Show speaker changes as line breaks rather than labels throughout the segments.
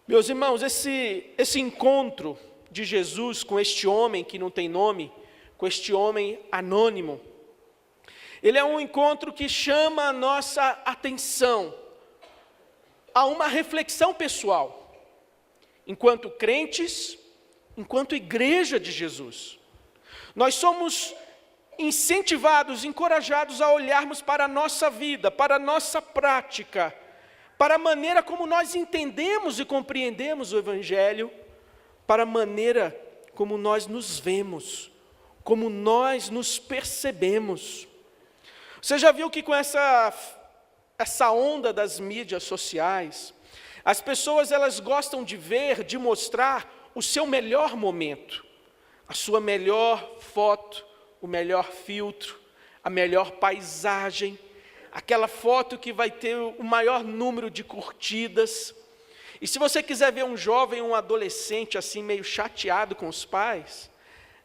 Meus irmãos, esse encontro de Jesus com este homem que não tem nome, com este homem anônimo, ele é um encontro que chama a nossa atenção a uma reflexão pessoal, enquanto crentes, enquanto igreja de Jesus. Nós somos incentivados, encorajados a olharmos para a nossa vida, para a nossa prática, para a maneira como nós entendemos e compreendemos o Evangelho, para a maneira como nós nos vemos, como nós nos percebemos. Você já viu que com essa onda das mídias sociais, as pessoas elas gostam de ver, de mostrar o seu melhor momento, a sua melhor foto, o melhor filtro, a melhor paisagem, aquela foto que vai ter o maior número de curtidas. E se você quiser ver um jovem, um adolescente assim meio chateado com os pais,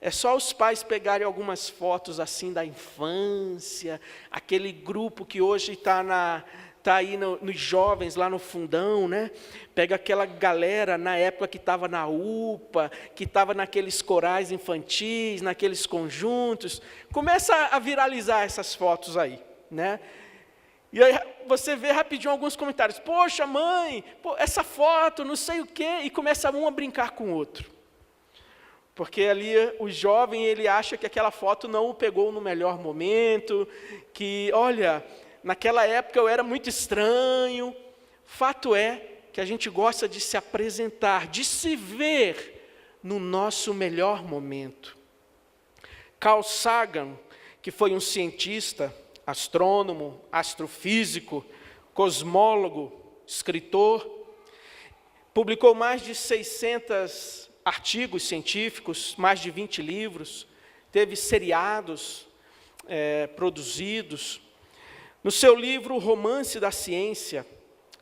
é só os pais pegarem algumas fotos assim da infância, aquele grupo que hoje está aí nos jovens lá no fundão, né? Pega aquela galera na época que estava na UPA, que estava naqueles corais infantis, naqueles conjuntos, começa a viralizar essas fotos aí, né? E aí você vê rapidinho alguns comentários, poxa mãe, essa foto, não sei o quê, e começa um a brincar com o outro. Porque ali o jovem, ele acha que aquela foto não o pegou no melhor momento, que, olha, naquela época eu era muito estranho. Fato é que a gente gosta de se apresentar, de se ver no nosso melhor momento. Carl Sagan, que foi um cientista, astrônomo, astrofísico, cosmólogo, escritor, publicou mais de 600 artigos científicos, mais de 20 livros, teve seriados produzidos. No seu livro Romance da Ciência,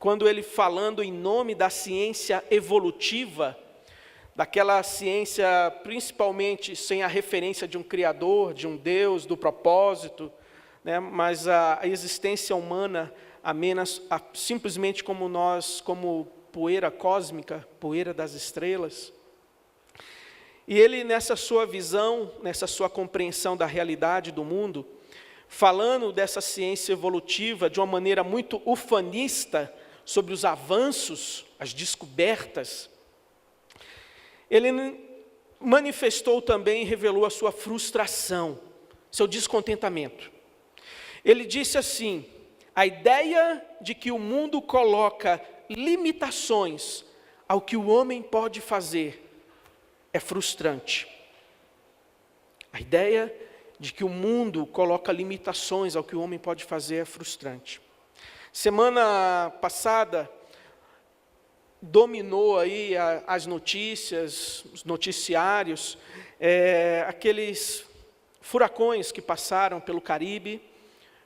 quando ele falando em nome da ciência evolutiva, daquela ciência principalmente sem a referência de um Criador, de um Deus, do propósito, né, mas a existência humana simplesmente como nós, como poeira cósmica, poeira das estrelas. E ele, nessa sua visão, nessa sua compreensão da realidade do mundo, falando dessa ciência evolutiva de uma maneira muito ufanista, sobre os avanços, as descobertas, ele manifestou também e revelou a sua frustração, seu descontentamento. Ele disse assim: a ideia de que o mundo coloca limitações ao que o homem pode fazer é frustrante. A ideia de que o mundo coloca limitações ao que o homem pode fazer é frustrante. Semana passada, dominou aí as notícias, os noticiários, aqueles furacões que passaram pelo Caribe,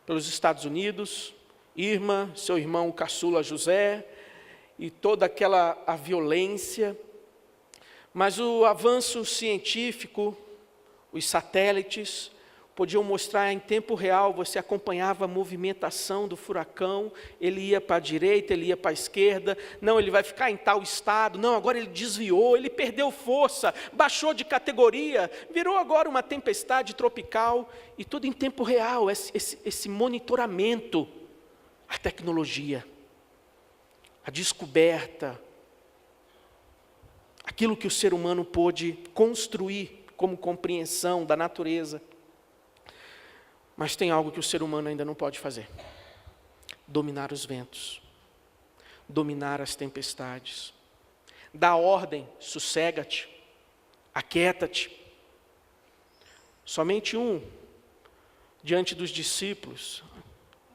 pelos Estados Unidos, Irma, seu irmão caçula José, e toda a violência. Mas o avanço científico, os satélites, podiam mostrar em tempo real, você acompanhava a movimentação do furacão, ele ia para a direita, ele ia para a esquerda, não, ele vai ficar em tal estado, não, agora ele desviou, ele perdeu força, baixou de categoria, virou agora uma tempestade tropical, e tudo em tempo real, esse monitoramento, a tecnologia, a descoberta, aquilo que o ser humano pôde construir como compreensão da natureza. Mas tem algo que o ser humano ainda não pode fazer: dominar os ventos, dominar as tempestades, dar ordem, sossega-te, aquieta-te. Somente diante dos discípulos,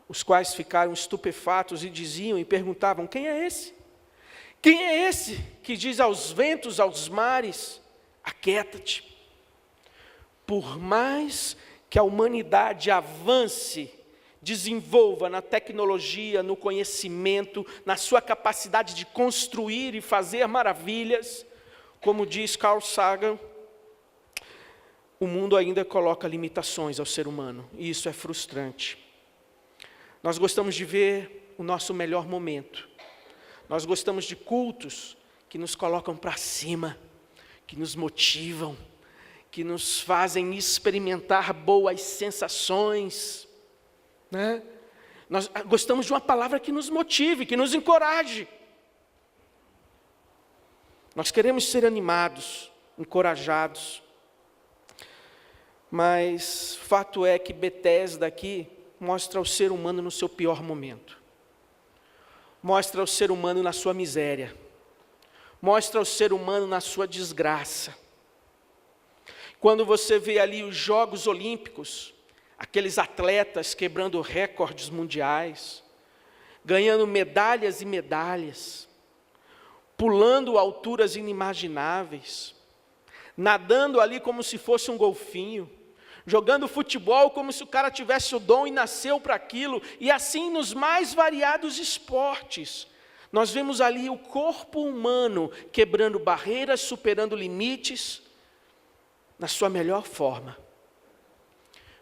os quais ficaram estupefatos e diziam e perguntavam: quem é esse? Quem é esse que diz aos ventos, aos mares, aquieta-te? Por mais que a humanidade avance, desenvolva na tecnologia, no conhecimento, na sua capacidade de construir e fazer maravilhas, como diz Carl Sagan, o mundo ainda coloca limitações ao ser humano, e isso é frustrante. Nós gostamos de ver o nosso melhor momento, nós gostamos de cultos que nos colocam para cima, que nos motivam, que nos fazem experimentar boas sensações, né? Nós gostamos de uma palavra que nos motive, que nos encoraje. Nós queremos ser animados, encorajados. Mas fato é que Betesda aqui mostra o ser humano no seu pior momento. Mostra o ser humano na sua miséria. Mostra o ser humano na sua desgraça. Quando você vê ali os Jogos Olímpicos, aqueles atletas quebrando recordes mundiais, ganhando medalhas e medalhas, pulando alturas inimagináveis, nadando ali como se fosse um golfinho, jogando futebol como se o cara tivesse o dom e nasceu para aquilo, e assim nos mais variados esportes. Nós vemos ali o corpo humano quebrando barreiras, superando limites, na sua melhor forma.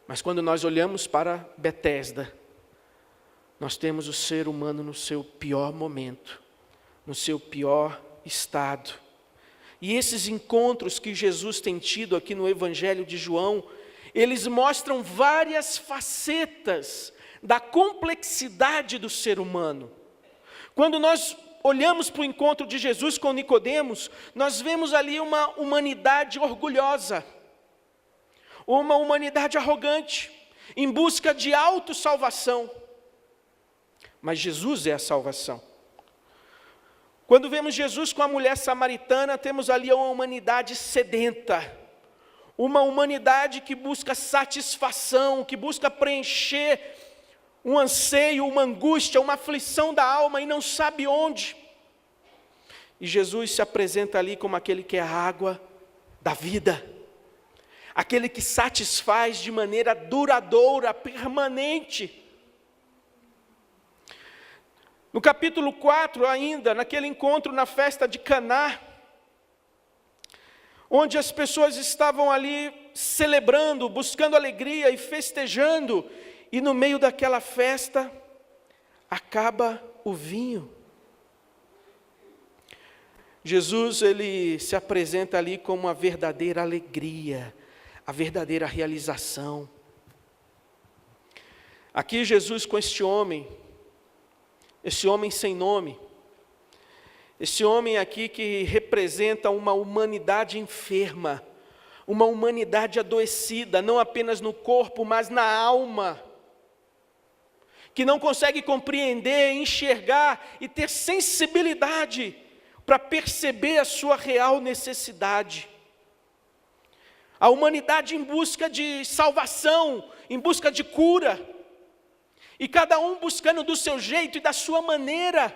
Mas quando nós olhamos para Betesda, nós temos o ser humano no seu pior momento, no seu pior estado. E esses encontros que Jesus tem tido aqui no Evangelho de João, eles mostram várias facetas da complexidade do ser humano. Quando nós olhamos para o encontro de Jesus com Nicodemos, nós vemos ali uma humanidade orgulhosa, uma humanidade arrogante, em busca de autossalvação. Mas Jesus é a salvação. Quando vemos Jesus com a mulher samaritana, temos ali uma humanidade sedenta, uma humanidade que busca satisfação, que busca preencher um anseio, uma angústia, uma aflição da alma e não sabe onde. E Jesus se apresenta ali como aquele que é a água da vida, aquele que satisfaz de maneira duradoura, permanente. No capítulo 4 ainda, naquele encontro na festa de Caná, onde as pessoas estavam ali celebrando, buscando alegria e festejando, e no meio daquela festa, acaba o vinho. Jesus, ele se apresenta ali como a verdadeira alegria, a verdadeira realização. Aqui Jesus com esse homem sem nome, esse homem aqui que representa uma humanidade enferma, uma humanidade adoecida, não apenas no corpo, mas na alma, que não consegue compreender, enxergar e ter sensibilidade para perceber a sua real necessidade. A humanidade em busca de salvação, em busca de cura, e cada um buscando do seu jeito e da sua maneira.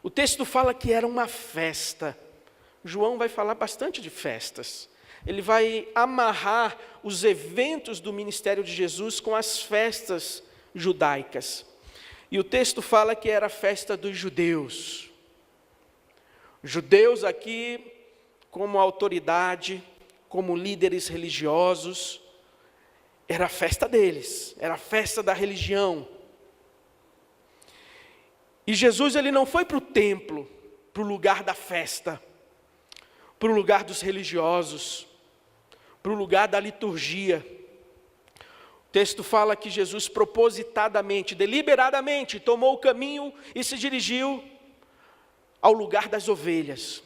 O texto fala que era uma festa. João vai falar bastante de festas. Ele vai amarrar os eventos do ministério de Jesus com as festas judaicas. E o texto fala que era a festa dos judeus. Judeus aqui como autoridade, como líderes religiosos, era a festa deles, era a festa da religião. E Jesus, ele não foi para o templo, para o lugar da festa, para o lugar dos religiosos, para o lugar da liturgia. O texto fala que Jesus propositadamente, deliberadamente, tomou o caminho e se dirigiu ao lugar das ovelhas,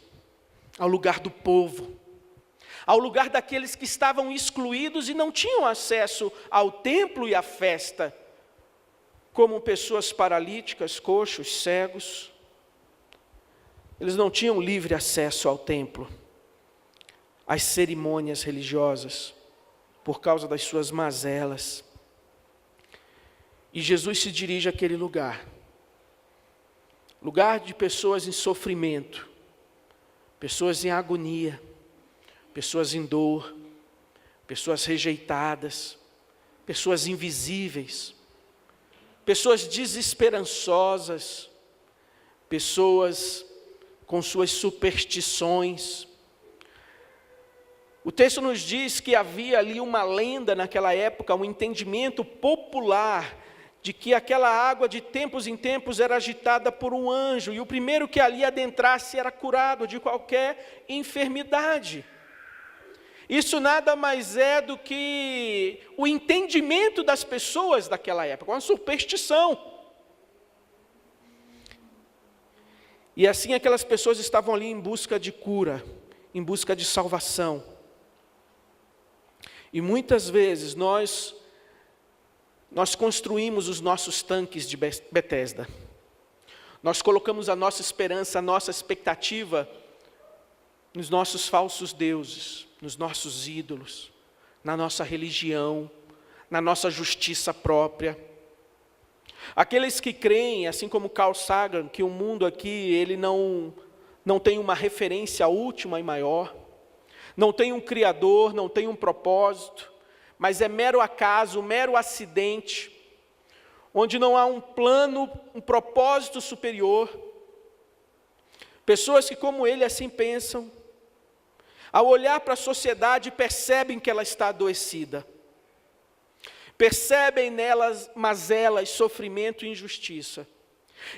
ao lugar do povo, ao lugar daqueles que estavam excluídos e não tinham acesso ao templo e à festa, como pessoas paralíticas, coxos, cegos. Eles não tinham livre acesso ao templo, às cerimônias religiosas, por causa das suas mazelas. E Jesus se dirige àquele lugar, lugar de pessoas em sofrimento, pessoas em agonia, pessoas em dor, pessoas rejeitadas, pessoas invisíveis, pessoas desesperançosas, pessoas com suas superstições. O texto nos diz que havia ali uma lenda naquela época, um entendimento popular, de que aquela água de tempos em tempos era agitada por um anjo, e o primeiro que ali adentrasse era curado de qualquer enfermidade. Isso nada mais é do que o entendimento das pessoas daquela época, uma superstição. E assim aquelas pessoas estavam ali em busca de cura, em busca de salvação. E muitas vezes nós construímos os nossos tanques de Betesda. Nós colocamos a nossa esperança, a nossa expectativa nos nossos falsos deuses, nos nossos ídolos, na nossa religião, na nossa justiça própria. Aqueles que creem, assim como Carl Sagan, que o mundo aqui ele não tem uma referência última e maior, não tem um criador, não tem um propósito, mas é mero acaso, mero acidente, onde não há um plano, um propósito superior. Pessoas que como ele assim pensam, ao olhar para a sociedade percebem que ela está adoecida, percebem nelas mazelas, sofrimento e injustiça.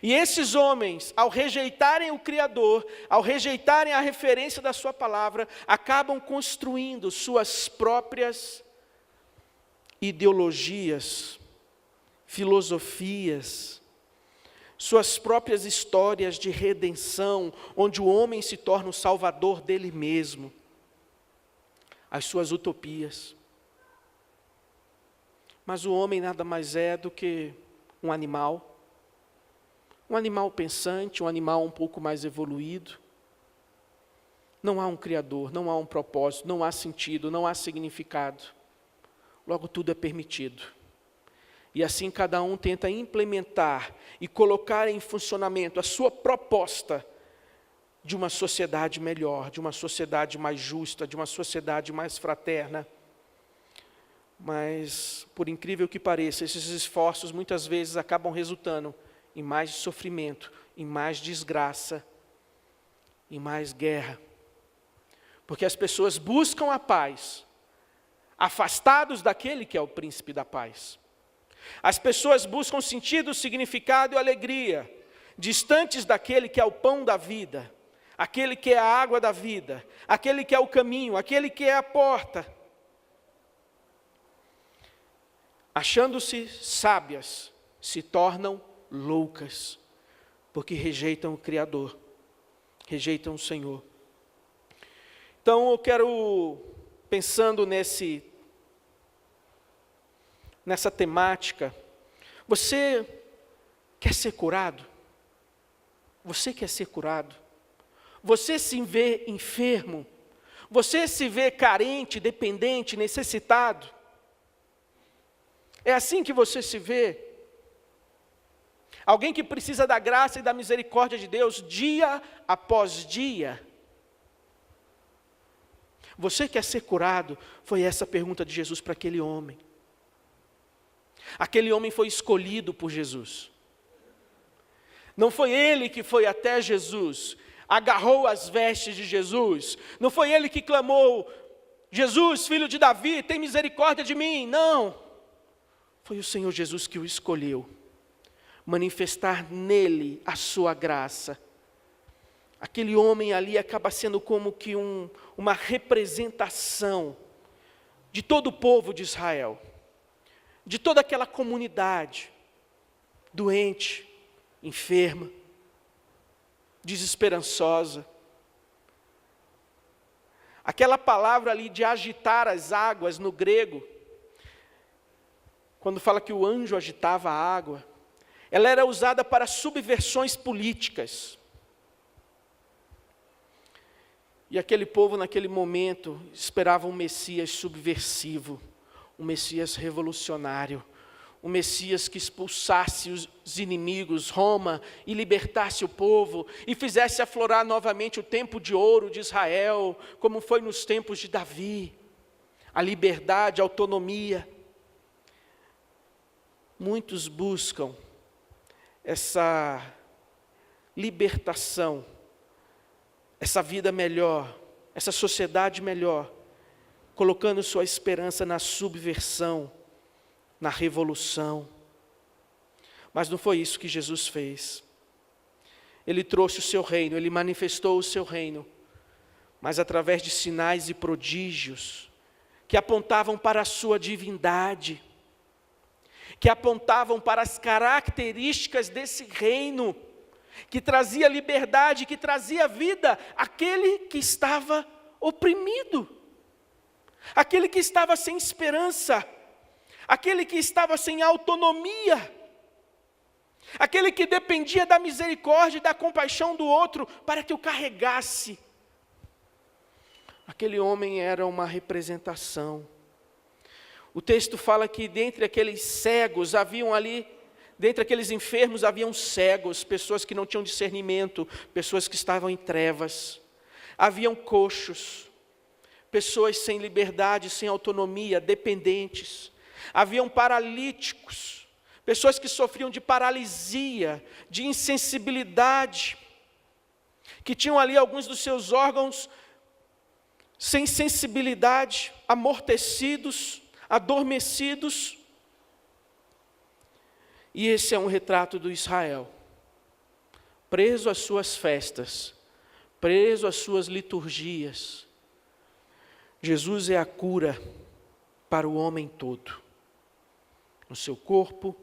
E esses homens, ao rejeitarem o Criador, ao rejeitarem a referência da sua palavra, acabam construindo suas próprias ideologias, filosofias, suas próprias histórias de redenção, onde o homem se torna o salvador dele mesmo, as suas utopias. Mas o homem nada mais é do que um animal pensante, um animal um pouco mais evoluído. Não há um Criador, não há um propósito, não há sentido, não há significado. Logo tudo é permitido. E assim cada um tenta implementar e colocar em funcionamento a sua proposta de uma sociedade melhor, de uma sociedade mais justa, de uma sociedade mais fraterna. Mas, por incrível que pareça, esses esforços muitas vezes acabam resultando em mais sofrimento, em mais desgraça, em mais guerra. Porque as pessoas buscam a paz, afastados daquele que é o príncipe da paz. As pessoas buscam sentido, significado e alegria, distantes daquele que é o pão da vida, aquele que é a água da vida, aquele que é o caminho, aquele que é a porta. Achando-se sábias, se tornam loucas, porque rejeitam o Criador, rejeitam o Senhor. Então eu quero, pensando nessa temática, você quer ser curado? Você quer ser curado? Você se vê enfermo? Você se vê carente, dependente, necessitado? É assim que você se vê? Alguém que precisa da graça e da misericórdia de Deus dia após dia. Você quer ser curado? Foi essa a pergunta de Jesus para aquele homem. Aquele homem foi escolhido por Jesus. Não foi ele que foi até Jesus, agarrou as vestes de Jesus. Não foi ele que clamou, Jesus, filho de Davi, tem misericórdia de mim. Não. Foi o Senhor Jesus que o escolheu. Manifestar nele a sua graça. Aquele homem ali acaba sendo como que uma representação de todo o povo de Israel, de toda aquela comunidade, doente, enferma, desesperançosa. Aquela palavra ali de agitar as águas no grego, quando fala que o anjo agitava a água, ela era usada para subversões políticas. E aquele povo naquele momento esperava um Messias subversivo, um Messias revolucionário, um Messias que expulsasse os inimigos, Roma, e libertasse o povo, e fizesse aflorar novamente o tempo de ouro de Israel, como foi nos tempos de Davi, a liberdade, a autonomia. Muitos buscam essa libertação, essa vida melhor, essa sociedade melhor, colocando sua esperança na subversão, na revolução. Mas não foi isso que Jesus fez. Ele trouxe o seu reino, Ele manifestou o seu reino, mas através de sinais e prodígios, que apontavam para a sua divindade, que apontavam para as características desse reino, que trazia liberdade, que trazia vida àquele que estava oprimido, aquele que estava sem esperança, aquele que estava sem autonomia, aquele que dependia da misericórdia e da compaixão do outro para que o carregasse. Aquele homem era uma representação. O texto fala que dentre aqueles cegos haviam ali, dentre aqueles enfermos haviam cegos, pessoas que não tinham discernimento, pessoas que estavam em trevas. Haviam coxos, pessoas sem liberdade, sem autonomia, dependentes. Haviam paralíticos, pessoas que sofriam de paralisia, de insensibilidade, que tinham ali alguns dos seus órgãos sem sensibilidade, amortecidos, adormecidos. E esse é um retrato do Israel, preso às suas festas, preso às suas liturgias. Jesus é a cura para o homem todo, no seu corpo,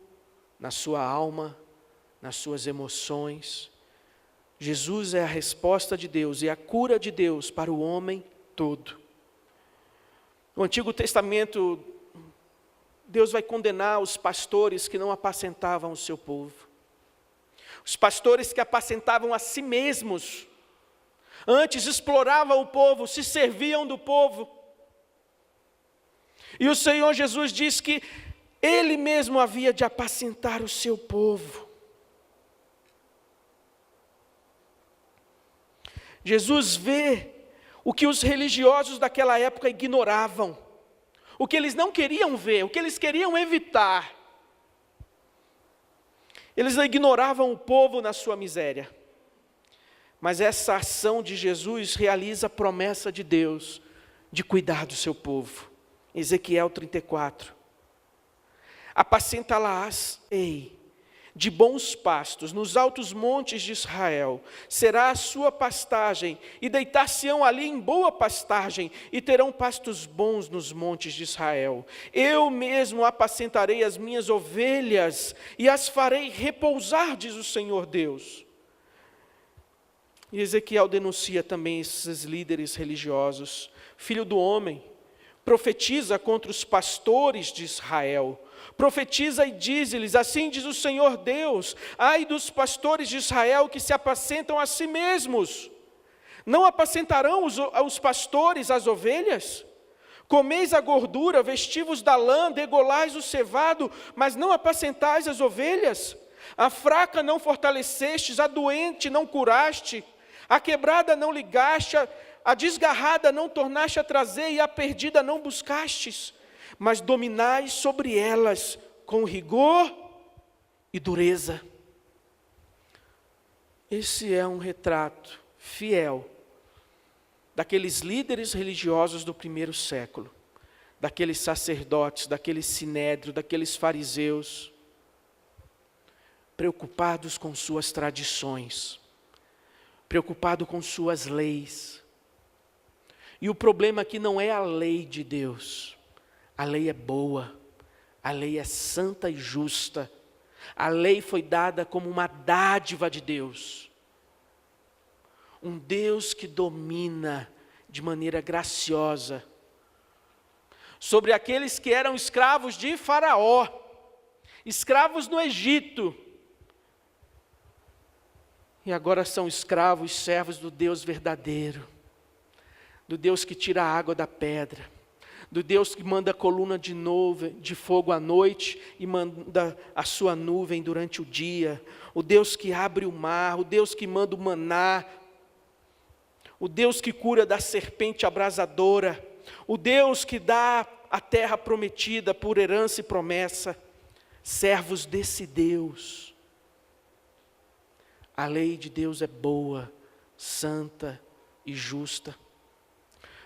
na sua alma, nas suas emoções. Jesus é a resposta de Deus e a cura de Deus para o homem todo. No Antigo Testamento, Deus vai condenar os pastores que não apacentavam o seu povo. Os pastores que apacentavam a si mesmos, antes exploravam o povo, se serviam do povo. E o Senhor Jesus diz que Ele mesmo havia de apacentar o seu povo. Jesus vê o que os religiosos daquela época ignoravam, o que eles não queriam ver, o que eles queriam evitar. Eles ignoravam o povo na sua miséria. Mas essa ação de Jesus realiza a promessa de Deus de cuidar do seu povo. Ezequiel 34. Apacentá-las-ei de bons pastos nos altos montes de Israel, será a sua pastagem, e deitar-se-ão ali em boa pastagem, e terão pastos bons nos montes de Israel. Eu mesmo apacentarei as minhas ovelhas, e as farei repousar, diz o Senhor Deus. E Ezequiel denuncia também esses líderes religiosos. Filho do homem, profetiza contra os pastores de Israel. Profetiza e diz-lhes, assim diz o Senhor Deus: ai dos pastores de Israel que se apacentam a si mesmos. Não apacentarão os pastores as ovelhas? Comeis a gordura, vestivos da lã, degolais o cevado, mas não apacentais as ovelhas? A fraca não fortalecestes, a doente não curaste, a quebrada não ligaste, a desgarrada não tornaste a trazer, e a perdida não buscastes, mas dominais sobre elas com rigor e dureza. Esse é um retrato fiel daqueles líderes religiosos do primeiro século, daqueles sacerdotes, daquele sinédrio, daqueles fariseus, preocupados com suas tradições, preocupados com suas leis. E o problema aqui não é a lei de Deus. A lei é boa, a lei é santa e justa. A lei foi dada como uma dádiva de Deus. Um Deus que domina de maneira graciosa sobre aqueles que eram escravos de Faraó, escravos no Egito, e agora são escravos, servos do Deus verdadeiro, do Deus que tira a água da pedra, do Deus que manda a coluna de fogo à noite e manda a sua nuvem durante o dia, o Deus que abre o mar, o Deus que manda o maná, o Deus que cura da serpente abrasadora, o Deus que dá a terra prometida por herança e promessa. Servos desse Deus. A lei de Deus é boa, santa e justa.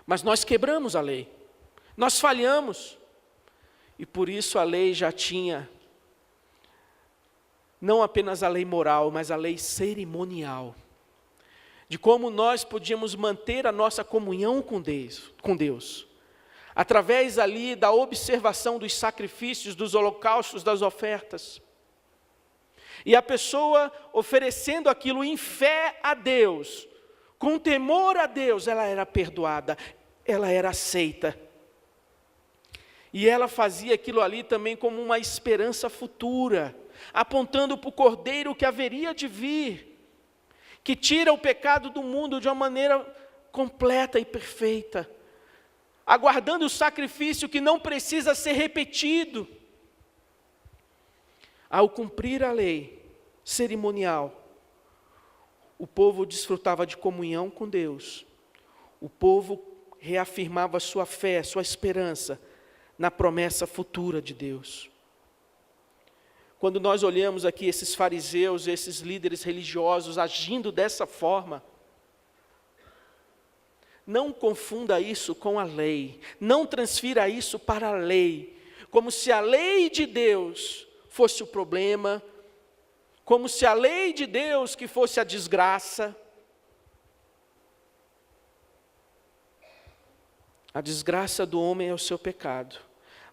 Mas nós quebramos a lei. Nós falhamos, e por isso a lei já tinha não apenas a lei moral, mas a lei cerimonial, de como nós podíamos manter a nossa comunhão com Deus, através ali da observação dos sacrifícios, dos holocaustos, das ofertas. E a pessoa oferecendo aquilo em fé a Deus, com temor a Deus, ela era perdoada, ela era aceita. E ela fazia aquilo ali também como uma esperança futura, apontando para o Cordeiro que haveria de vir, que tira o pecado do mundo de uma maneira completa e perfeita, aguardando o sacrifício que não precisa ser repetido. Ao cumprir a lei cerimonial, o povo desfrutava de comunhão com Deus, o povo reafirmava sua fé, sua esperança na promessa futura de Deus. Quando nós olhamos aqui esses fariseus, esses líderes religiosos agindo dessa forma, não confunda isso com a lei, não transfira isso para a lei, como se a lei de Deus fosse o problema, como se a lei de Deus que fosse a desgraça. A desgraça do homem é o seu pecado,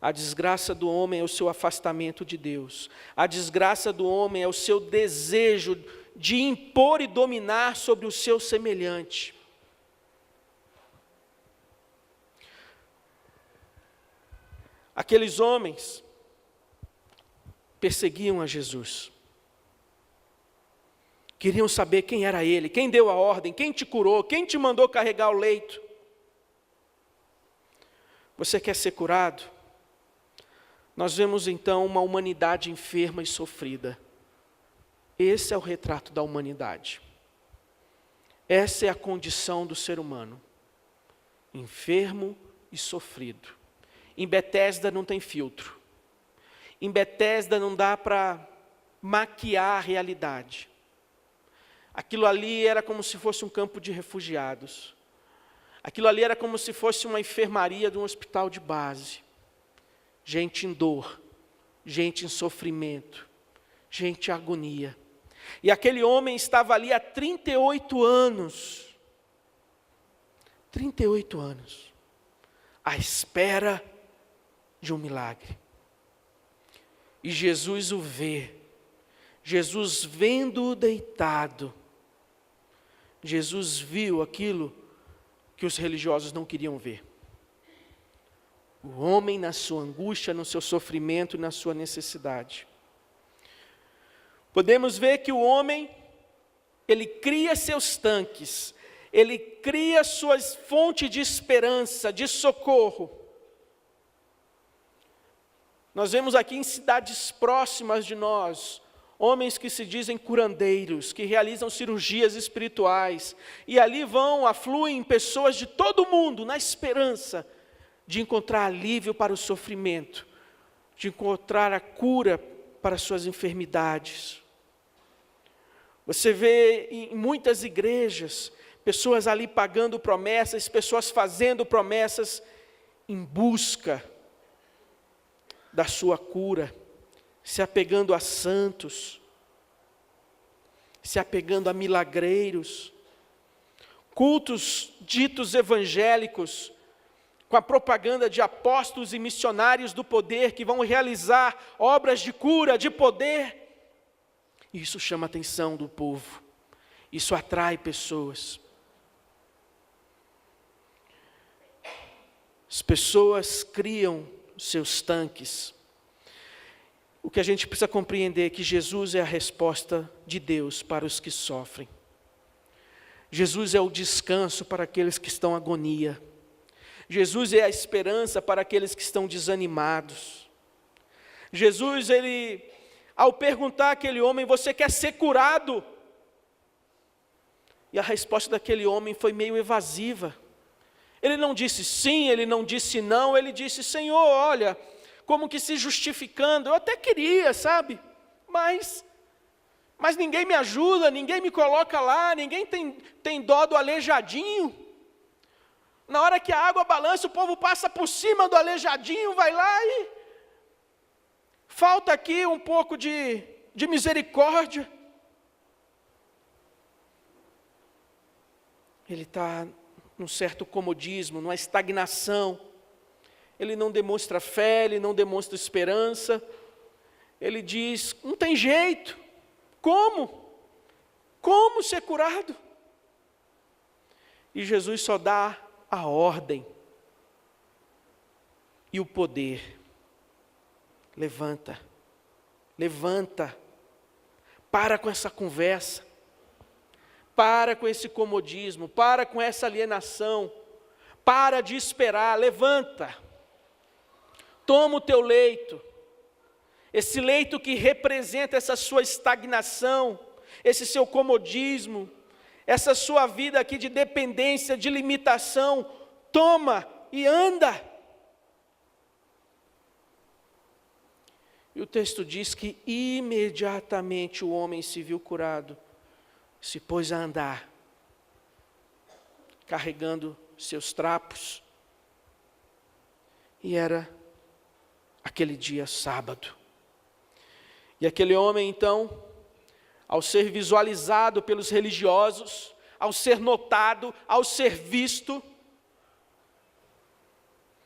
a desgraça do homem é o seu afastamento de Deus, a desgraça do homem é o seu desejo de impor e dominar sobre o seu semelhante. Aqueles homens perseguiam a Jesus. Queriam saber quem era ele, quem deu a ordem, quem te curou, quem te mandou carregar o leito. Você quer ser curado? Nós vemos então uma humanidade enferma e sofrida. Esse é o retrato da humanidade. Essa é a condição do ser humano. Enfermo e sofrido. Em Betesda não tem filtro. Em Betesda não dá para maquiar a realidade. Aquilo ali era como se fosse um campo de refugiados. Aquilo ali era como se fosse uma enfermaria de um hospital de base. Gente em dor, gente em sofrimento, gente em agonia. E aquele homem estava ali há 38 anos. 38 anos. À espera de um milagre. E Jesus o vê. Jesus vendo-o deitado. Jesus viu aquilo que os religiosos não queriam ver. O homem na sua angústia, no seu sofrimento, na sua necessidade. Podemos ver que o homem, ele cria seus tanques, ele cria suas fontes de esperança, de socorro. Nós vemos aqui em cidades próximas de nós, homens que se dizem curandeiros, que realizam cirurgias espirituais, e ali afluem pessoas de todo o mundo, na esperança de encontrar alívio para o sofrimento, de encontrar a cura para suas enfermidades. Você vê em muitas igrejas, pessoas ali pagando promessas, pessoas fazendo promessas em busca da sua cura, se apegando a santos, se apegando a milagreiros, cultos ditos evangélicos, com a propaganda de apóstolos e missionários do poder que vão realizar obras de cura, de poder. Isso chama a atenção do povo, isso atrai pessoas. As pessoas criam seus tanques. O que a gente precisa compreender é que Jesus é a resposta de Deus para os que sofrem. Jesus é o descanso para aqueles que estão em agonia. Jesus é a esperança para aqueles que estão desanimados. Jesus, ao perguntar àquele homem, você quer ser curado? E a resposta daquele homem foi meio evasiva. Ele não disse sim, ele não disse não, ele disse, Senhor, olha, como que se justificando, eu até queria, sabe? Mas ninguém me ajuda, ninguém me coloca lá, ninguém tem dó do aleijadinho. Na hora que a água balança, o povo passa por cima do aleijadinho, vai lá e falta aqui um pouco de de misericórdia. Ele está num certo comodismo, numa estagnação. Ele não demonstra fé, ele não demonstra esperança. Ele diz, não tem jeito. Como? Como ser curado? E Jesus só dá a ordem e o poder. Levanta, levanta, para com essa conversa, para com esse comodismo, para com essa alienação, para de esperar, levanta, toma o teu leito, esse leito que representa essa sua estagnação, esse seu comodismo, essa sua vida aqui de dependência, de limitação, toma e anda. E o texto diz que imediatamente o homem se viu curado, se pôs a andar, carregando seus trapos, e era aquele dia sábado. E aquele homem então, ao ser visualizado pelos religiosos, ao ser notado, ao ser visto,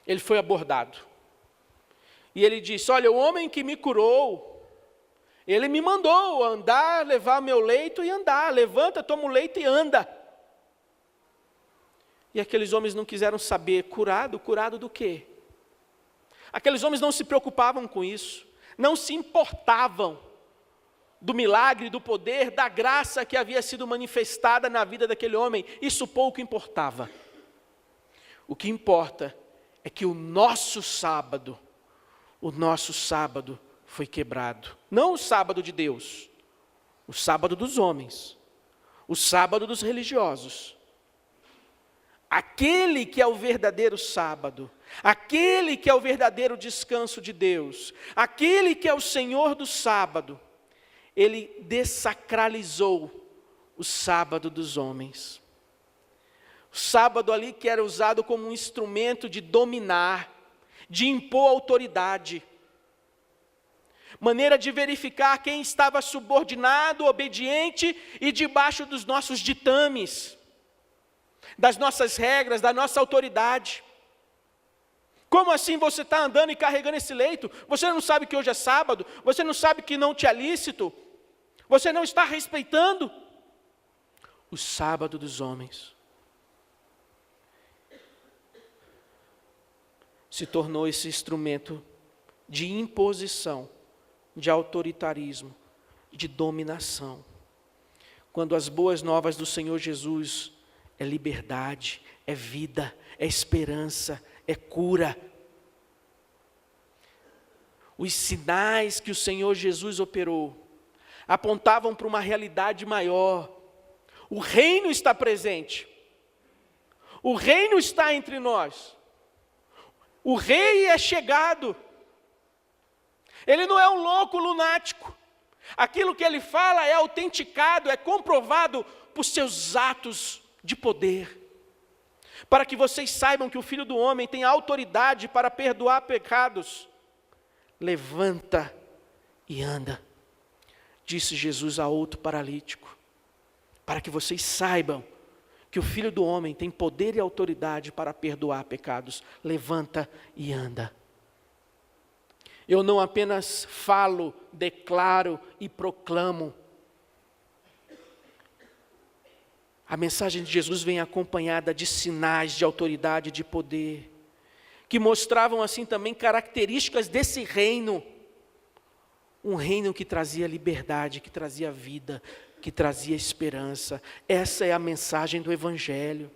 ele foi abordado. E ele disse, olha, o homem que me curou, ele me mandou andar, levar meu leito e andar. Levanta, toma o leito e anda. E aqueles homens não quiseram saber, curado? Curado do quê? Aqueles homens não se preocupavam com isso, não se importavam do milagre, do poder, da graça que havia sido manifestada na vida daquele homem. Isso pouco importava. O que importa é que o nosso sábado foi quebrado. Não o sábado de Deus, o sábado dos homens, o sábado dos religiosos. Aquele que é o verdadeiro sábado, aquele que é o verdadeiro descanso de Deus, aquele que é o Senhor do sábado, ele dessacralizou o sábado dos homens. O sábado ali que era usado como um instrumento de dominar, de impor autoridade, maneira de verificar quem estava subordinado, obediente e debaixo dos nossos ditames, das nossas regras, da nossa autoridade. Como assim você está andando e carregando esse leito? Você não sabe que hoje é sábado? Você não sabe que não te é lícito? Você não está respeitando o sábado dos homens? Se tornou esse instrumento de imposição, de autoritarismo, de dominação. Quando as boas novas do Senhor Jesus é liberdade, é vida, é esperança, é cura. Os sinais que o Senhor Jesus operou apontavam para uma realidade maior. O reino está presente. O reino está entre nós. O rei é chegado. Ele não é um louco lunático. Aquilo que ele fala é autenticado, é comprovado por seus atos de poder. Para que vocês saibam que o Filho do Homem tem autoridade para perdoar pecados. Levanta e anda, disse Jesus a outro paralítico. Para que vocês saibam que o Filho do Homem tem poder e autoridade para perdoar pecados. Levanta e anda. Eu não apenas falo, declaro e proclamo. A mensagem de Jesus vem acompanhada de sinais de autoridade e de poder, que mostravam assim também características desse reino. Um reino que trazia liberdade, que trazia vida, que trazia esperança. Essa é a mensagem do Evangelho.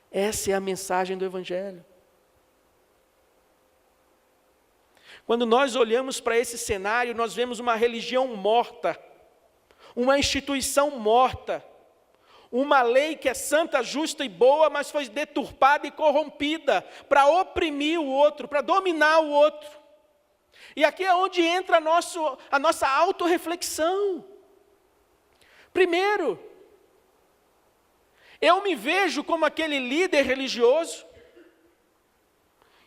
Essa é a mensagem do Evangelho. Quando nós olhamos para esse cenário, nós vemos uma religião morta, uma instituição morta, uma lei que é santa, justa e boa, mas foi deturpada e corrompida para oprimir o outro, para dominar o outro. E aqui é onde entra a nossa autorreflexão. Primeiro, eu me vejo como aquele líder religioso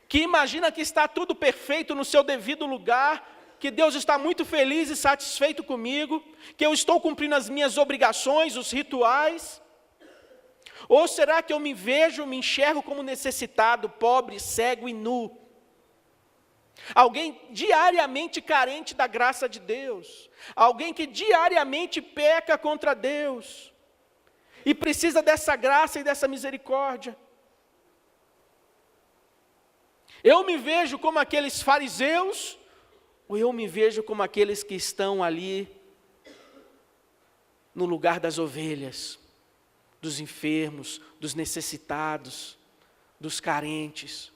que imagina que está tudo perfeito no seu devido lugar, que Deus está muito feliz e satisfeito comigo, que eu estou cumprindo as minhas obrigações, os rituais? Ou será que eu me enxergo como necessitado, pobre, cego e nu? Alguém diariamente carente da graça de Deus, alguém que diariamente peca contra Deus, e precisa dessa graça e dessa misericórdia. Eu me vejo como aqueles fariseus, ou eu me vejo como aqueles que estão ali no lugar das ovelhas, dos enfermos, dos necessitados, dos carentes?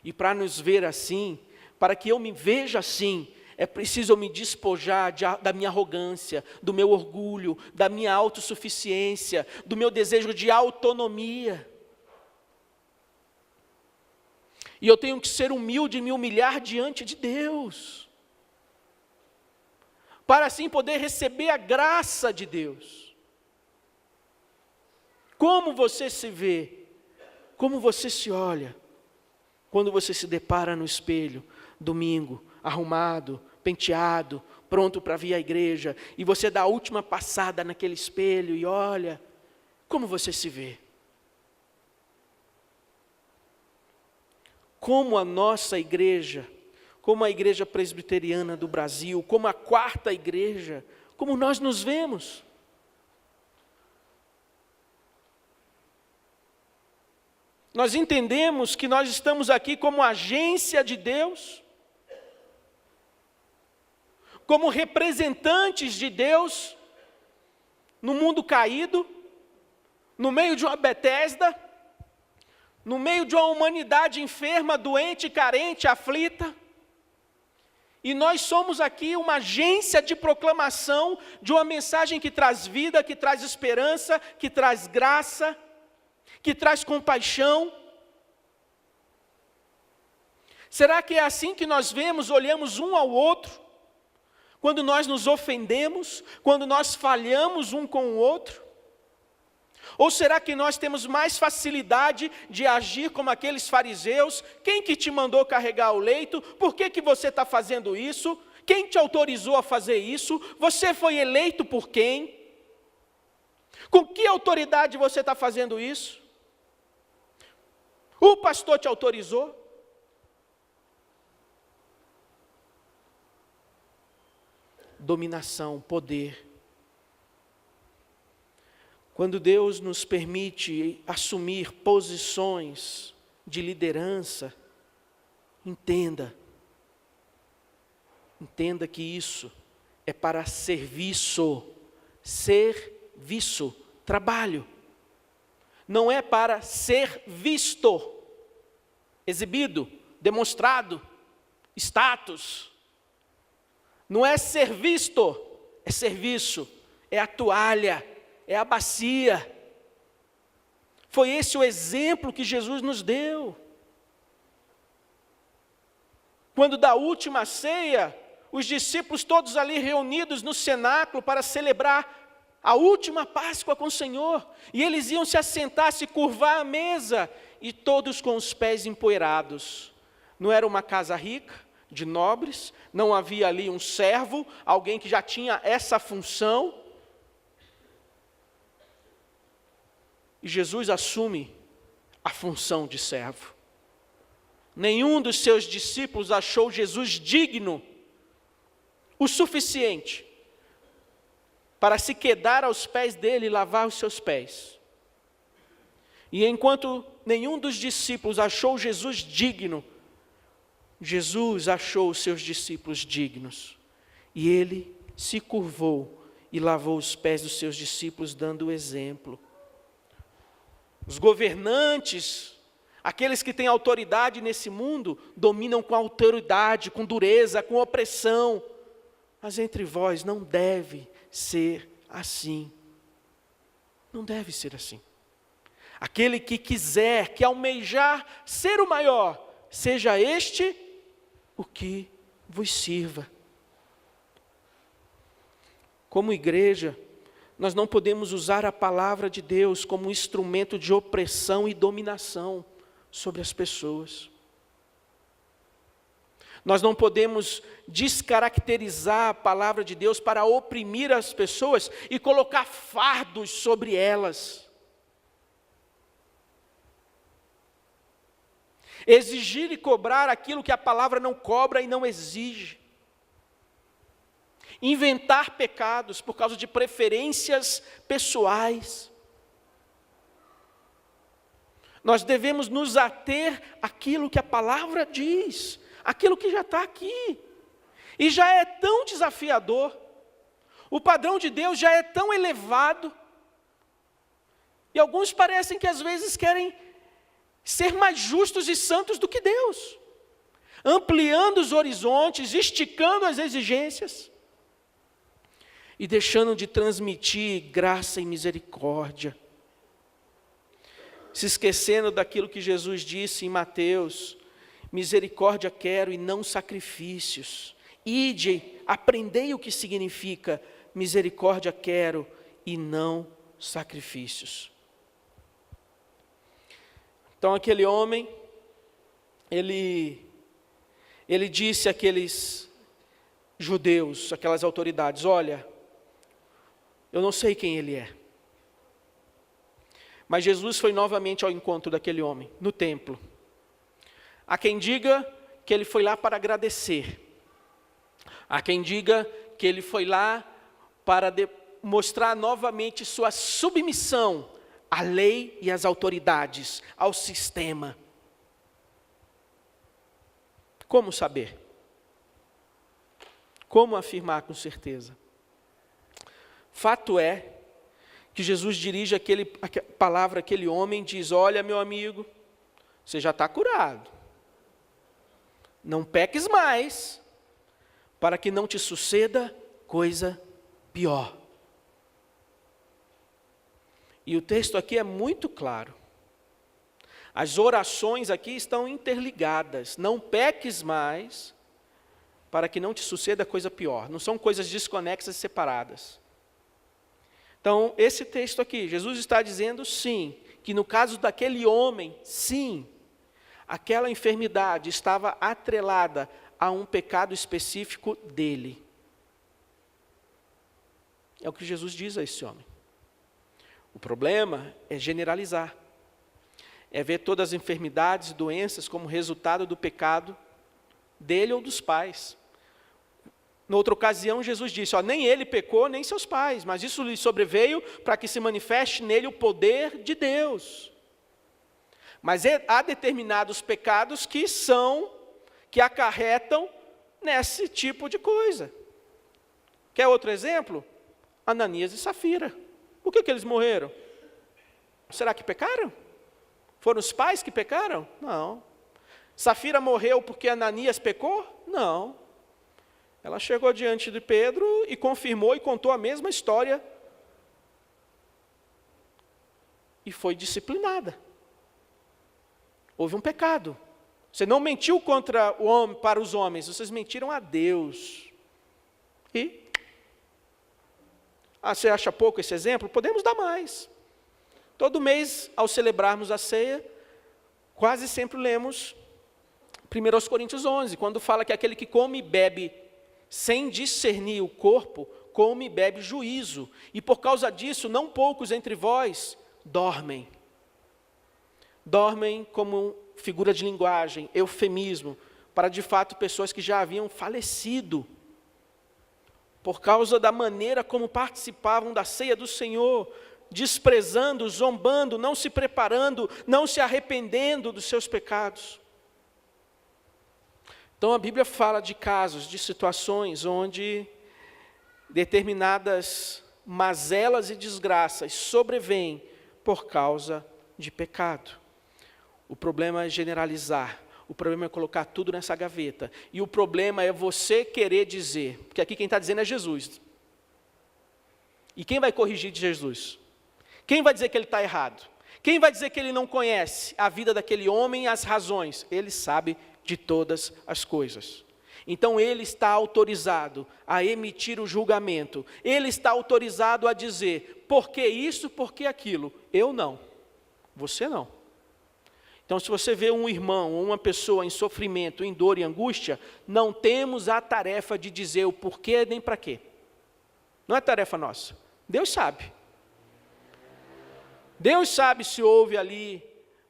E para nos ver assim, para que eu me veja assim, é preciso eu me despojar da minha arrogância, do meu orgulho, da minha autossuficiência, do meu desejo de autonomia. E eu tenho que ser humilde e me humilhar diante de Deus, para assim poder receber a graça de Deus. Como você se vê? Como você se olha? Quando você se depara no espelho, domingo, arrumado, penteado, pronto para vir à igreja, e você dá a última passada naquele espelho e olha, como você se vê? Como a nossa igreja, como a igreja presbiteriana do Brasil, como a quarta igreja, como nós nos vemos? Nós entendemos que nós estamos aqui como agência de Deus, como representantes de Deus no mundo caído, no meio de uma Betesda, no meio de uma humanidade enferma, doente, carente, aflita. E nós somos aqui uma agência de proclamação de uma mensagem que traz vida, que traz esperança, que traz graça, que traz compaixão. Será que é assim que nós vemos, olhamos um ao outro? Quando nós nos ofendemos, quando nós falhamos um com o outro? Ou será que nós temos mais facilidade de agir como aqueles fariseus? Quem que te mandou carregar o leito? Por que você está fazendo isso? Quem te autorizou a fazer isso? Você foi eleito por quem? Com que autoridade você está fazendo isso? O pastor te autorizou? Dominação, poder. Quando Deus nos permite assumir posições de liderança, entenda que isso é para serviço, trabalho. Não é para ser visto, exibido, demonstrado, status. Não é ser visto, é serviço, é a toalha, é a bacia. Foi esse o exemplo que Jesus nos deu. Quando da última ceia, os discípulos todos ali reunidos no cenáculo para celebrar a última Páscoa com o Senhor, e eles iam se assentar, se curvar à mesa, e todos com os pés empoeirados. Não era uma casa rica, de nobres, não havia ali um servo, alguém que já tinha essa função. E Jesus assume a função de servo. Nenhum dos seus discípulos achou Jesus digno o suficiente para se quedar aos pés dele e lavar os seus pés. E enquanto nenhum dos discípulos achou Jesus digno, Jesus achou os seus discípulos dignos. E ele se curvou e lavou os pés dos seus discípulos, dando o exemplo. Os governantes, aqueles que têm autoridade nesse mundo, dominam com autoridade, com dureza, com opressão. Mas entre vós não deve ser assim. Não deve ser assim. Aquele que quiser, que almejar ser o maior, seja este o que vos sirva. Como igreja, nós não podemos usar a palavra de Deus como um instrumento de opressão e dominação sobre as pessoas. Nós não podemos descaracterizar a palavra de Deus para oprimir as pessoas e colocar fardos sobre elas. Exigir e cobrar aquilo que a palavra não cobra e não exige. Inventar pecados por causa de preferências pessoais. Nós devemos nos ater àquilo que a palavra diz, aquilo que já está aqui. E já é tão desafiador. O padrão de Deus já é tão elevado. E alguns parecem que às vezes querem ser mais justos e santos do que Deus, ampliando os horizontes, esticando as exigências e deixando de transmitir graça e misericórdia, se esquecendo daquilo que Jesus disse em Mateus: misericórdia quero e não sacrifícios. Ide, aprendei o que significa misericórdia quero e não sacrifícios. Então aquele homem, ele disse àqueles judeus, aquelas autoridades: olha, eu não sei quem ele é. Mas Jesus foi novamente ao encontro daquele homem, no templo. Há quem diga que ele foi lá para agradecer. Há quem diga que ele foi lá para mostrar novamente sua submissão à lei e às autoridades, ao sistema. Como saber? Como afirmar com certeza? Fato é que Jesus dirige a palavra àquele homem e diz: olha, meu amigo, você já está curado. Não peques mais, para que não te suceda coisa pior. E o texto aqui é muito claro. As orações aqui estão interligadas. Não peques mais, para que não te suceda coisa pior. Não são coisas desconexas e separadas. Então, esse texto aqui, Jesus está dizendo sim, que no caso daquele homem, sim, aquela enfermidade estava atrelada a um pecado específico dele. É o que Jesus diz a esse homem. O problema é generalizar. É ver todas as enfermidades e doenças como resultado do pecado dele ou dos pais. Noutra ocasião, Jesus disse: nem ele pecou, nem seus pais, mas isso lhe sobreveio para que se manifeste nele o poder de Deus. Mas há determinados pecados que acarretam nesse tipo de coisa. Quer outro exemplo? Ananias e Safira. Por que eles morreram? Será que pecaram? Foram os pais que pecaram? Não. Safira morreu porque Ananias pecou? Não. Ela chegou diante de Pedro e confirmou e contou a mesma história. E foi disciplinada. Houve um pecado. Você não mentiu contra o homem, para os homens, vocês mentiram a Deus. E? Você acha pouco esse exemplo? Podemos dar mais. Todo mês, ao celebrarmos a ceia, quase sempre lemos 1 Coríntios 11, quando fala que aquele que come e bebe sem discernir o corpo, come e bebe juízo. E por causa disso, não poucos entre vós dormem. Dormem como figura de linguagem, eufemismo, para de fato pessoas que já haviam falecido, por causa da maneira como participavam da ceia do Senhor, desprezando, zombando, não se preparando, não se arrependendo dos seus pecados. Então a Bíblia fala de casos, de situações onde determinadas mazelas e desgraças sobrevêm por causa de pecado. O problema é generalizar, o problema é colocar tudo nessa gaveta, e o problema é você querer dizer, porque aqui quem está dizendo é Jesus. E quem vai corrigir de Jesus? Quem vai dizer que ele está errado? Quem vai dizer que ele não conhece a vida daquele homem e as razões? Ele sabe de todas as coisas. Então ele está autorizado a emitir o julgamento. Ele está autorizado a dizer, por que isso, por que aquilo? Eu não. Você não. Então, se você vê um irmão ou uma pessoa em sofrimento, em dor e angústia, não temos a tarefa de dizer o porquê nem para quê. Não é tarefa nossa. Deus sabe. Deus sabe se houve ali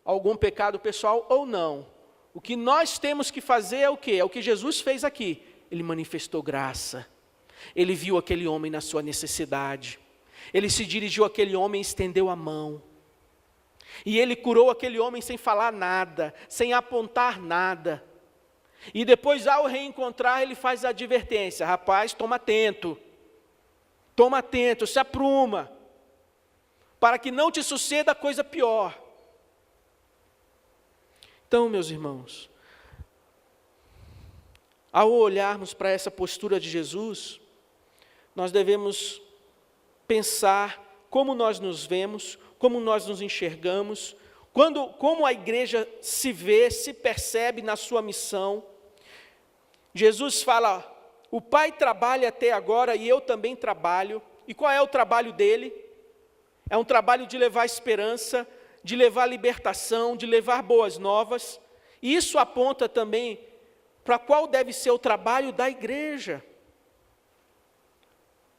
algum pecado pessoal ou não. O que nós temos que fazer é o quê? É o que Jesus fez aqui. Ele manifestou graça. Ele viu aquele homem na sua necessidade. Ele se dirigiu àquele homem e estendeu a mão. E ele curou aquele homem sem falar nada, sem apontar nada. E depois, ao reencontrar, ele faz a advertência: rapaz, toma atento, se apruma, para que não te suceda coisa pior. Então, meus irmãos, ao olharmos para essa postura de Jesus, nós devemos pensar como nós nos vemos, como nós nos enxergamos, como a igreja se vê, se percebe na sua missão. Jesus fala: o Pai trabalha até agora e eu também trabalho. E qual é o trabalho dele? É um trabalho de levar esperança, de levar libertação, de levar boas novas. E isso aponta também para qual deve ser o trabalho da igreja.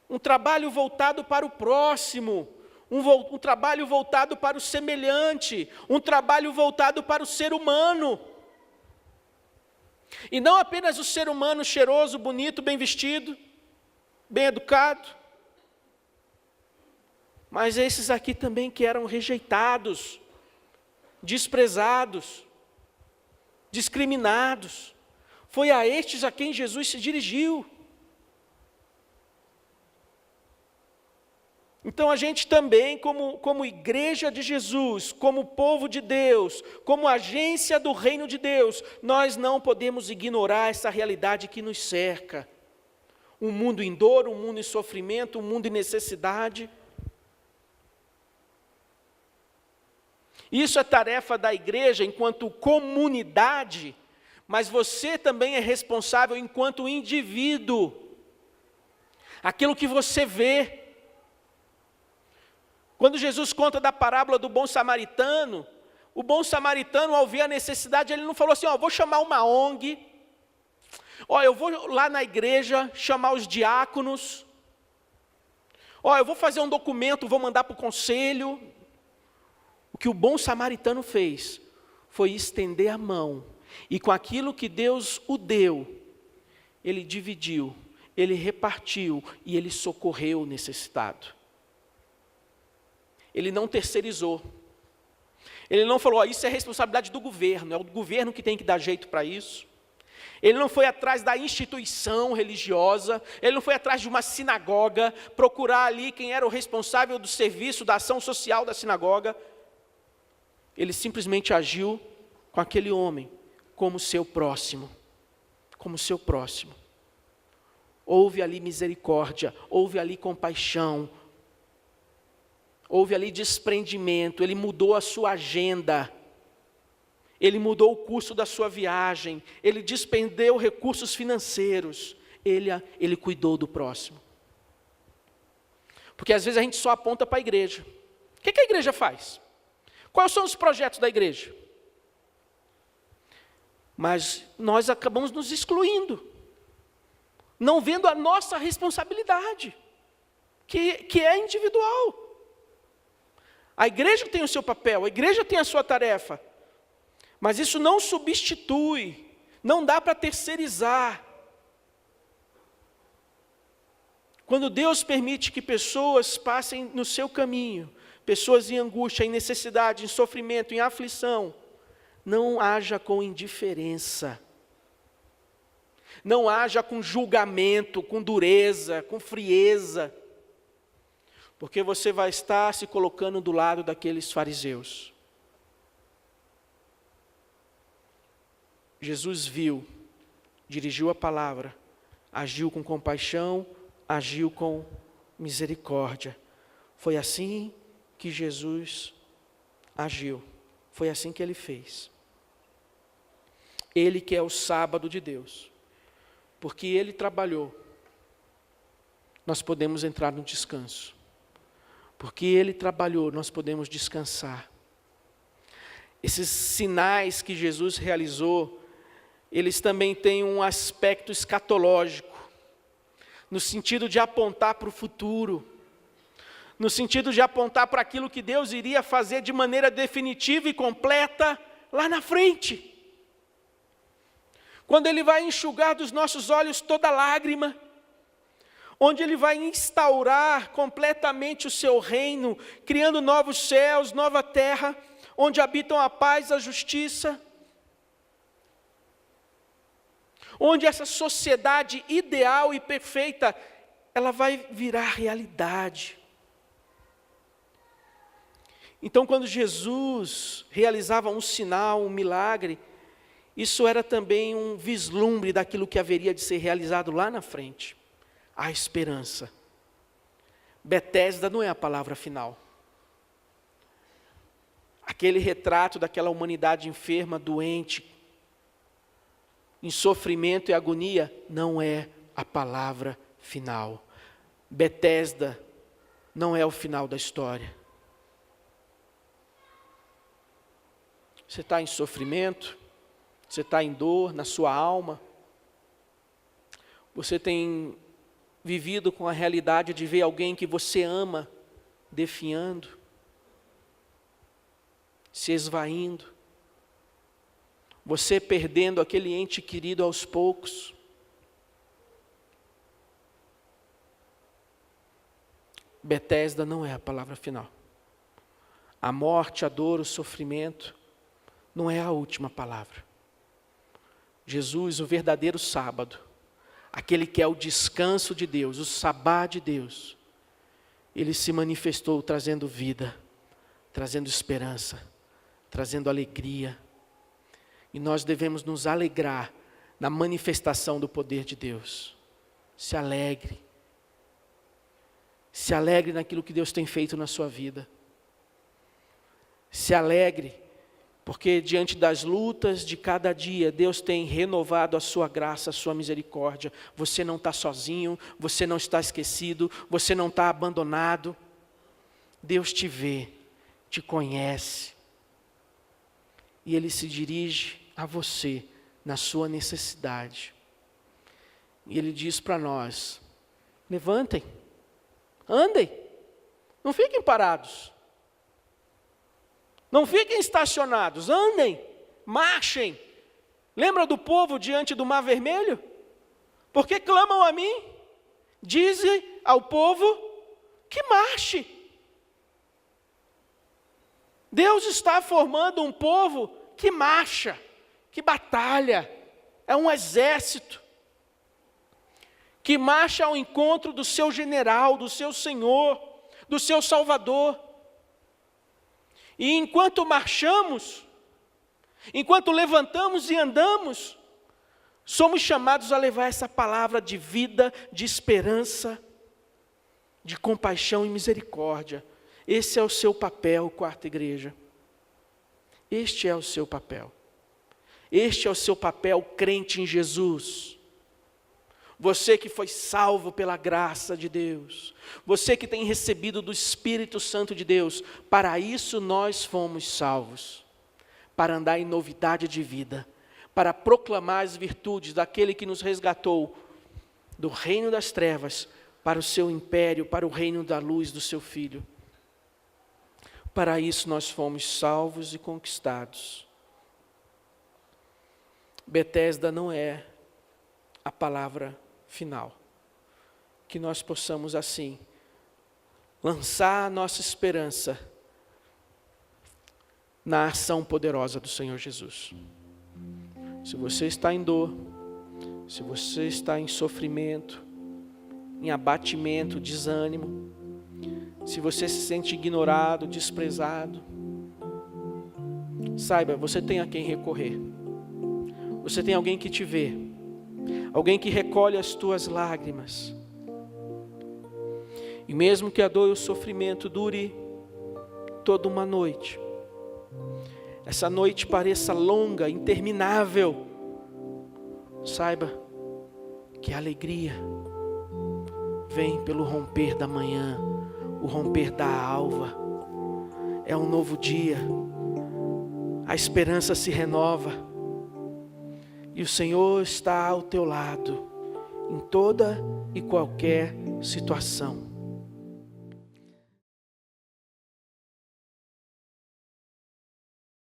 Um trabalho voltado para o próximo, um trabalho voltado para o semelhante, um trabalho voltado para o ser humano. E não apenas o ser humano cheiroso, bonito, bem vestido, bem educado, mas esses aqui também que eram rejeitados, desprezados, discriminados. Foi a estes a quem Jesus se dirigiu. Então a gente também, como igreja de Jesus, como povo de Deus, como agência do reino de Deus, nós não podemos ignorar essa realidade que nos cerca. Um mundo em dor, um mundo em sofrimento, um mundo em necessidade. Isso é tarefa da igreja enquanto comunidade, mas você também é responsável enquanto indivíduo. Aquilo que você vê. Quando Jesus conta da parábola do bom samaritano, o bom samaritano, ao ver a necessidade, ele não falou assim: vou chamar uma ONG, eu vou lá na igreja chamar os diáconos, eu vou fazer um documento, vou mandar para o conselho. O que o bom samaritano fez foi estender a mão, e com aquilo que Deus o deu, ele dividiu, ele repartiu e ele socorreu o necessitado. Ele não terceirizou. Ele não falou: isso é responsabilidade do governo, é o governo que tem que dar jeito para isso. Ele não foi atrás da instituição religiosa, ele não foi atrás de uma sinagoga, procurar ali quem era o responsável do serviço, da ação social da sinagoga. Ele simplesmente agiu com aquele homem como seu próximo, como seu próximo. Houve ali misericórdia, houve ali compaixão, houve ali desprendimento. Ele mudou a sua agenda, ele mudou o curso da sua viagem, ele despendeu recursos financeiros, ele cuidou do próximo. Porque às vezes a gente só aponta para a igreja. O que a igreja faz? Quais são os projetos da igreja? Mas nós acabamos nos excluindo, não vendo a nossa responsabilidade, que é individual. A igreja tem o seu papel, a igreja tem a sua tarefa, mas isso não substitui, não dá para terceirizar. Quando Deus permite que pessoas passem no seu caminho, pessoas em angústia, em necessidade, em sofrimento, em aflição, não haja com indiferença, não haja com julgamento, com dureza, com frieza, porque você vai estar se colocando do lado daqueles fariseus. Jesus viu, dirigiu a palavra, agiu com compaixão, agiu com misericórdia. Foi assim que Jesus agiu, foi assim que ele fez. Ele que é o sábado de Deus, porque ele trabalhou, nós podemos entrar no descanso. Porque ele trabalhou, nós podemos descansar. esses sinais que Jesus realizou, eles também têm um aspecto escatológico, no sentido de apontar para o futuro, no sentido de apontar para aquilo que Deus iria fazer de maneira definitiva e completa lá na frente. Quando Ele vai enxugar dos nossos olhos toda lágrima, onde Ele vai instaurar completamente o seu reino, criando novos céus, nova terra, onde habitam a paz e a justiça, onde essa sociedade ideal e perfeita, ela vai virar realidade. Então, quando Jesus realizava um sinal, um milagre, isso era também um vislumbre daquilo que haveria de ser realizado lá na frente. A esperança. Betesda não é a palavra final. Aquele retrato daquela humanidade enferma, doente, em sofrimento e agonia, não é a palavra final. Betesda não é o final da história. Você está em sofrimento, você está em dor na sua alma, você tem vivido com a realidade de ver alguém que você ama definhando, se esvaindo, você perdendo aquele ente querido aos poucos. Betesda não é a palavra final. A morte, a dor, o sofrimento não é a última palavra. Jesus, o verdadeiro sábado, aquele que é o descanso de Deus, o sabá de Deus, Ele se manifestou trazendo vida, trazendo esperança, trazendo alegria. E nós devemos nos alegrar na manifestação do poder de Deus. Se alegre. Se alegre naquilo que Deus tem feito na sua vida. Se alegre, porque diante das lutas de cada dia, Deus tem renovado a sua graça, a sua misericórdia. Você não está sozinho, você não está esquecido, você não está abandonado. Deus te vê, te conhece. E Ele se dirige a você na sua necessidade. E Ele diz para nós: levantem, andem, não fiquem parados. Não fiquem estacionados, andem, marchem. Lembra do povo diante do Mar Vermelho? Porque clamam a mim, dizem ao povo que marche. Deus está formando um povo que marcha, que batalha, é um exército, que marcha ao encontro do seu general, do seu Senhor, do seu Salvador. E enquanto marchamos, enquanto levantamos e andamos, somos chamados a levar essa palavra de vida, de esperança, de compaixão e misericórdia. Esse é o seu papel, quarta igreja. Este é o seu papel. Este é o seu papel, crente em Jesus. Você que foi salvo pela graça de Deus, você que tem recebido do Espírito Santo de Deus, para isso nós fomos salvos, para andar em novidade de vida, para proclamar as virtudes daquele que nos resgatou do reino das trevas para o seu império, para o reino da luz do seu Filho. Para isso nós fomos salvos e conquistados. Betesda não é a palavra final. Que nós possamos assim lançar a nossa esperança na ação poderosa do Senhor Jesus. Se você está em dor, se você está em sofrimento, em abatimento, desânimo, se você se sente ignorado, desprezado, saiba, você tem a quem recorrer. Você tem alguém que te vê, alguém que recolhe as tuas lágrimas. E mesmo que a dor e o sofrimento dure toda uma noite, essa noite pareça longa, interminável, saiba que a alegria vem pelo romper da manhã, o romper da alva. É um novo dia, a esperança se renova, e o Senhor está ao teu lado, em toda e qualquer situação.